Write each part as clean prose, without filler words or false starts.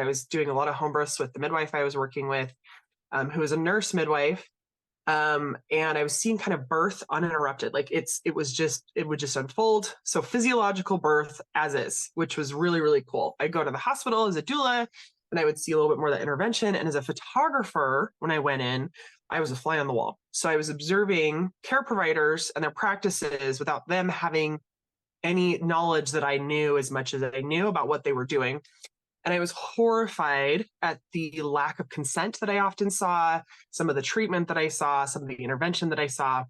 I was doing a lot of home births with the midwife I was working with, who was a nurse midwife. And I was seeing kind of birth uninterrupted. Like it would just unfold. So physiological birth as is, which was really, really cool. I'd go to the hospital as a doula and I would see a little bit more of that intervention. And as a photographer, when I went in, I was a fly on the wall. So I was observing care providers and their practices without them having any knowledge that I knew as much as I knew about what they were doing. And I was horrified at the lack of consent that I often saw, some of the treatment that I saw, some of the intervention that I saw,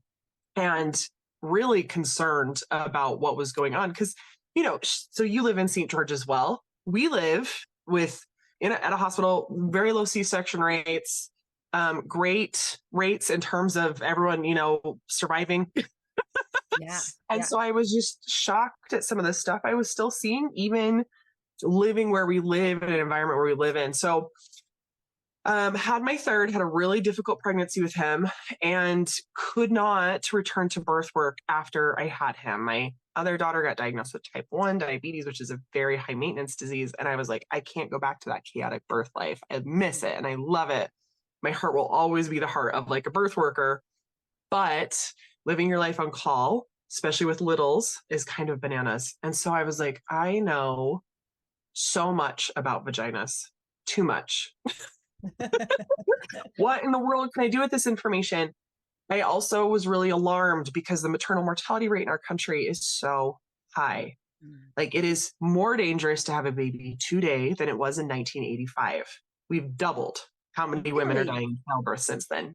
and really concerned about what was going on. Because, so you live in St. George as well. We live at a hospital, very low C-section rates, great rates in terms of everyone, surviving. Yeah. And so I was just shocked at some of the stuff I was still seeing, even living where we live in an environment where we live in. So had my third, had a really difficult pregnancy with him and could not return to birth work after I had him. My other daughter got diagnosed with type 1 diabetes, which is a very high maintenance disease. And I was like, I can't go back to that chaotic birth life. I miss it and I love it. My heart will always be the heart of like a birth worker, but living your life on call, especially with littles, is kind of bananas. And so I was like, I know so much about vaginas, too much. What in the world can I do with this information? I also was really alarmed because the maternal mortality rate in our country is so high. Like it is more dangerous to have a baby today than it was in 1985. We've doubled how many women are dying in childbirth since then.